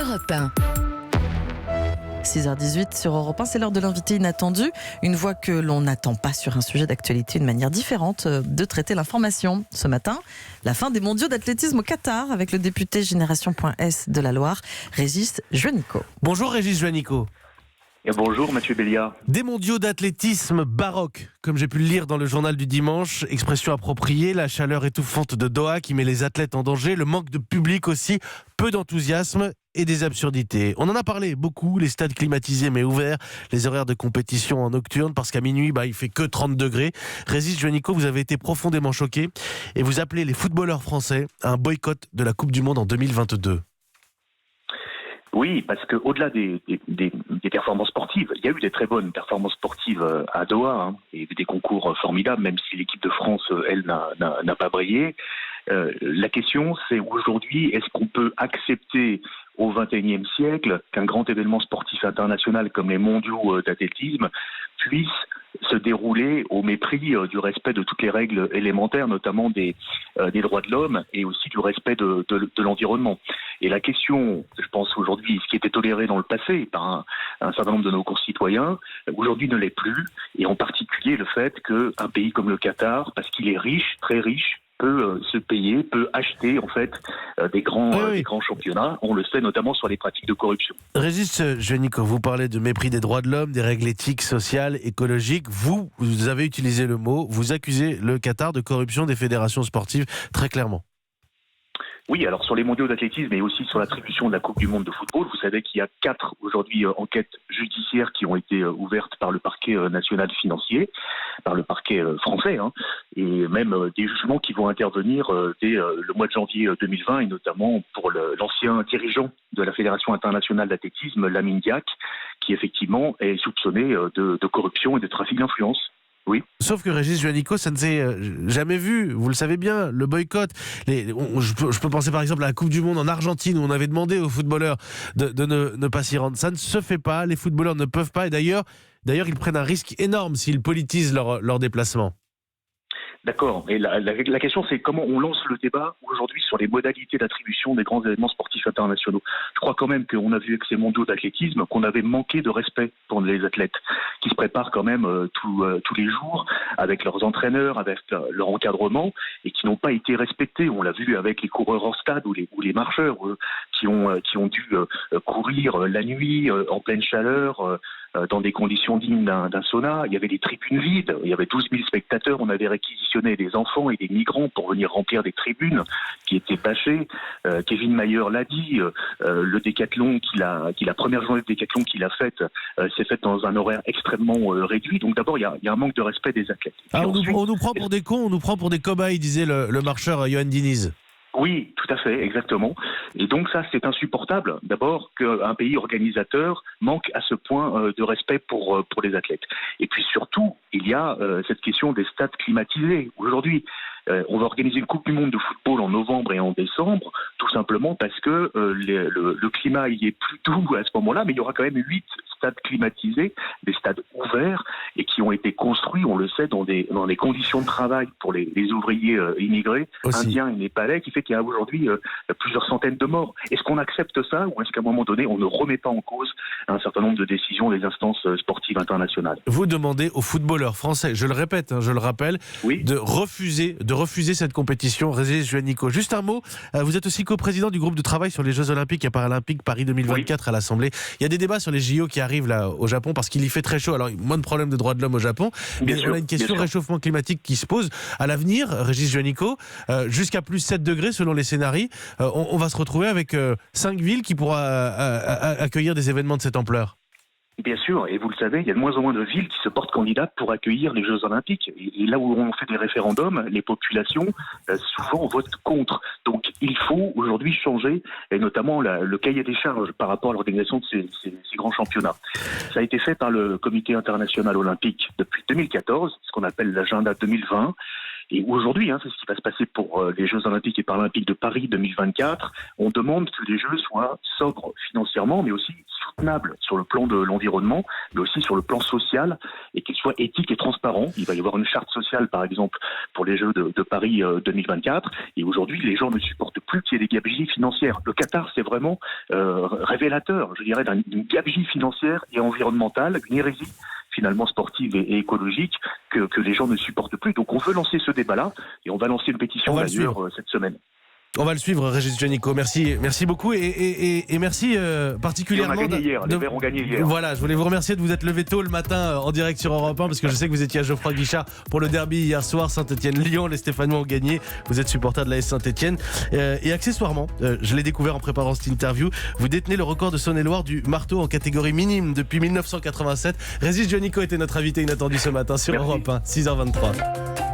Europe 1. 6h18 sur Europe 1, c'est l'heure de l'invité inattendu. Une voix que l'on n'attend pas sur un sujet d'actualité, une manière différente de traiter l'information. Ce matin, la fin des mondiaux d'athlétisme au Qatar avec le député Génération.S de la Loire, Régis Juanico. Bonjour Régis Juanico. Et bonjour Mathieu Béliard. Des mondiaux d'athlétisme baroque, comme j'ai pu le lire dans le journal du dimanche, expression appropriée, la chaleur étouffante de Doha qui met les athlètes en danger, le manque de public aussi, peu d'enthousiasme et des absurdités. On en a parlé beaucoup, les stades climatisés mais ouverts, les horaires de compétition en nocturne, parce qu'à minuit, il fait que 30 degrés. Régis Juanico, vous avez été profondément choqué et vous appelez les footballeurs français à un boycott de la Coupe du Monde en 2022. Oui, parce qu'au-delà des performances sportives, il y a eu des très bonnes performances sportives à Doha, et des concours formidables, même si l'équipe de France, elle, n'a pas brillé. La question, c'est aujourd'hui, est-ce qu'on peut accepter au XXIe siècle qu'un grand événement sportif international comme les mondiaux d'athlétisme puisse se dérouler au mépris du respect de toutes les règles élémentaires, notamment des droits de l'homme et aussi du respect de l'environnement. Et la question, je pense aujourd'hui, ce qui était toléré dans le passé par un certain nombre de nos concitoyens, aujourd'hui ne l'est plus, et en particulier le fait qu'un pays comme le Qatar, parce qu'il est riche, très riche, peut se payer, peut acheter en fait des grands championnats. On le sait notamment sur les pratiques de corruption. Régis Juanico, vous parlez de mépris des droits de l'homme, des règles éthiques, sociales, écologiques. Vous avez utilisé le mot, vous accusez le Qatar de corruption des fédérations sportives, très clairement. Oui, alors sur les mondiaux d'athlétisme et aussi sur l'attribution de la Coupe du Monde de football, vous savez qu'il y a 4 aujourd'hui enquêtes judiciaires qui ont été ouvertes par le parquet national financier, par le parquet français, et même des jugements qui vont intervenir dès le mois de janvier 2020, et notamment pour l'ancien dirigeant de la Fédération internationale d'athlétisme, Lamine Diack, qui effectivement est soupçonné de corruption et de trafic d'influence. Oui. Sauf que Régis Juanico, ça ne s'est jamais vu, vous le savez bien, le boycott. Je peux penser par exemple à la Coupe du Monde en Argentine où on avait demandé aux footballeurs de ne pas s'y rendre. Ça ne se fait pas, les footballeurs ne peuvent pas et d'ailleurs ils prennent un risque énorme s'ils politisent leur déplacement. D'accord. Et la question, c'est comment on lance le débat aujourd'hui sur les modalités d'attribution des grands événements sportifs internationaux. Je crois quand même qu'on a vu avec ces mondiaux d'athlétisme qu'on avait manqué de respect pour les athlètes qui se préparent quand même tous les jours avec leurs entraîneurs, avec leur encadrement et qui n'ont pas été respectés. On l'a vu avec les coureurs hors stade ou les marcheurs qui ont dû courir la nuit en pleine chaleur dans des conditions dignes d'un sauna. Il y avait des tribunes vides, il y avait 12 000 spectateurs, on avait réquisitionné des enfants et des migrants pour venir remplir des tribunes qui étaient bâchées. Kevin Mayer l'a dit, le décathlon la première journée de décathlon qu'il a faite s'est faite dans un horaire extrêmement réduit. Donc d'abord, il y a un manque de respect des athlètes. On nous prend pour des cons, on nous prend pour des cobayes, disait le marcheur Johan Diniz. Oui, tout à fait, exactement. Et donc ça, c'est insupportable, d'abord, qu'un pays organisateur manque à ce point de respect pour les athlètes. Et puis surtout, il y a cette question des stades climatisés. Aujourd'hui, on va organiser une Coupe du Monde de football en novembre et en décembre, tout simplement parce que le climat y est plus doux à ce moment-là, mais il y aura quand même 8 stades climatisés, des stades ouverts, et qui ont été construits, on le sait, dans des conditions de travail pour les ouvriers immigrés, indiens et népalais, qui fait qu'il y a aujourd'hui plusieurs centaines de morts. Est-ce qu'on accepte ça, ou est-ce qu'à un moment donné, on ne remet pas en cause un certain nombre de décisions des instances sportives internationales ? Vous demandez aux footballeurs français, je le répète, je le rappelle, oui, de refuser cette compétition. Régis Juanico. Juste un mot, vous êtes aussi coprésident du groupe de travail sur les Jeux Olympiques et Paralympiques Paris 2024 à l'Assemblée. Il y a des débats sur les JO qui arrivent là au Japon parce qu'il y fait très chaud. Alors, moins de problèmes de droits de l'homme au Japon. Mais on a une question réchauffement climatique qui se pose. À l'avenir, Régis Juanico, jusqu'à plus 7 degrés selon les scénarios, on va se retrouver avec 5 villes qui pourront accueillir des événements de cette ampleur. Bien sûr, et vous le savez, il y a de moins en moins de villes qui se portent candidates pour accueillir les Jeux Olympiques. Et là où on fait des référendums, les populations souvent votent contre. Donc il faut aujourd'hui changer, et notamment le cahier des charges par rapport à l'organisation de ces grands championnats. Ça a été fait par le Comité international olympique depuis 2014, ce qu'on appelle l'agenda 2020. Et aujourd'hui, c'est ce qui va se passer pour les Jeux Olympiques et Paralympiques de Paris 2024. On demande que les Jeux soient sobres financièrement, mais aussi soutenable sur le plan de l'environnement, mais aussi sur le plan social, et qu'il soit éthique et transparent. Il va y avoir une charte sociale, par exemple, pour les Jeux de Paris 2024. Et aujourd'hui, les gens ne supportent plus qu'il y ait des gabegies financières. Le Qatar, c'est vraiment révélateur, je dirais, d'une gabegie financière et environnementale, une hérésie finalement sportive et écologique que les gens ne supportent plus. Donc on veut lancer ce débat-là et on va lancer une pétition d'ailleurs cette semaine. On va le suivre, Régis Juanico. Merci beaucoup et merci particulièrement. Et on a gagné hier, les Verts ont gagné hier. Voilà, je voulais vous remercier de vous être levé tôt le matin en direct sur Europe 1 parce que je sais que vous étiez à Geoffroy Guichard pour le derby hier soir, Saint-Etienne-Lyon. Les Stéphanois ont gagné. Vous êtes supporter de l'AS Saint-Etienne. Et accessoirement, je l'ai découvert en préparant cette interview, vous détenez le record de Saône-et-Loire du marteau en catégorie minime depuis 1987. Régis Juanico était notre invité inattendu ce matin sur Europe 1, 6h23.